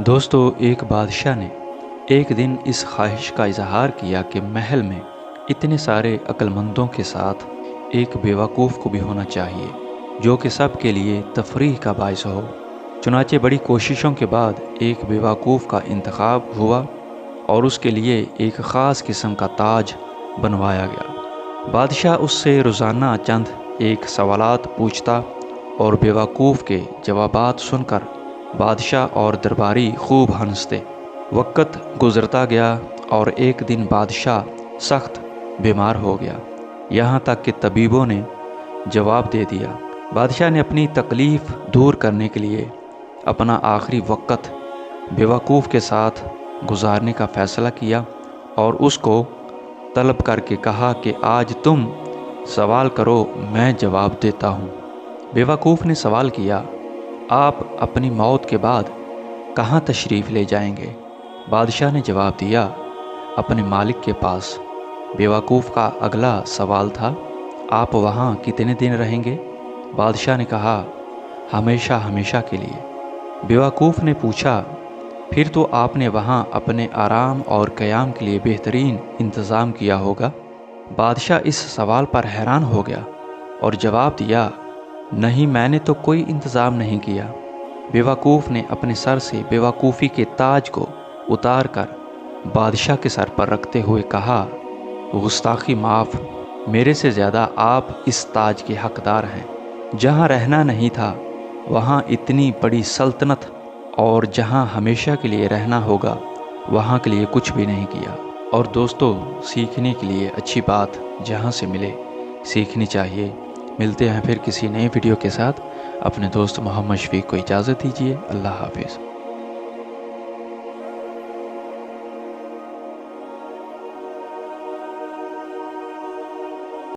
دوستو، ایک بادشاہ نے ایک دن اس خواہش کا اظہار کیا کہ محل میں اتنے سارے عقل مندوں کے ساتھ ایک بیوقوف کو بھی ہونا چاہیے جو کہ سب کے لیے تفریح کا باعث ہو۔ چنانچہ بڑی کوششوں کے بعد ایک بیوقوف کا انتخاب ہوا اور اس کے لیے ایک خاص قسم کا تاج بنوایا گیا۔ بادشاہ اس سے روزانہ چند ایک سوالات پوچھتا اور بیوقوف کے جوابات سن کر بادشاہ اور درباری خوب ہنستے۔ وقت گزرتا گیا اور ایک دن بادشاہ سخت بیمار ہو گیا، یہاں تک کہ طبیبوں نے جواب دے دیا۔ بادشاہ نے اپنی تکلیف دور کرنے کے لیے اپنا آخری وقت بیوقوف کے ساتھ گزارنے کا فیصلہ کیا اور اس کو طلب کر کے کہا کہ آج تم سوال کرو، میں جواب دیتا ہوں۔ بیوقوف نے سوال کیا، آپ اپنی موت کے بعد کہاں تشریف لے جائیں گے؟ بادشاہ نے جواب دیا، اپنے مالک کے پاس۔ بیوقوف کا اگلا سوال تھا، آپ وہاں کتنے دن رہیں گے؟ بادشاہ نے کہا، ہمیشہ ہمیشہ کے لیے۔ بیوقوف نے پوچھا، پھر تو آپ نے وہاں اپنے آرام اور قیام کے لیے بہترین انتظام کیا ہوگا۔ بادشاہ اس سوال پر حیران ہو گیا اور جواب دیا، نہیں، میں نے تو کوئی انتظام نہیں کیا۔ بیوقوف نے اپنے سر سے بیوقوفی کے تاج کو اتار کر بادشاہ کے سر پر رکھتے ہوئے کہا، گستاخی معاف، میرے سے زیادہ آپ اس تاج کے حقدار ہیں۔ جہاں رہنا نہیں تھا وہاں اتنی بڑی سلطنت، اور جہاں ہمیشہ کے لیے رہنا ہوگا وہاں کے لیے کچھ بھی نہیں کیا۔ اور دوستو، سیکھنے کے لیے اچھی بات جہاں سے ملے سیکھنی چاہیے۔ ملتے ہیں پھر کسی نئے ویڈیو کے ساتھ۔ اپنے دوست محمد شفیق کو اجازت دیجیے۔ اللہ حافظ۔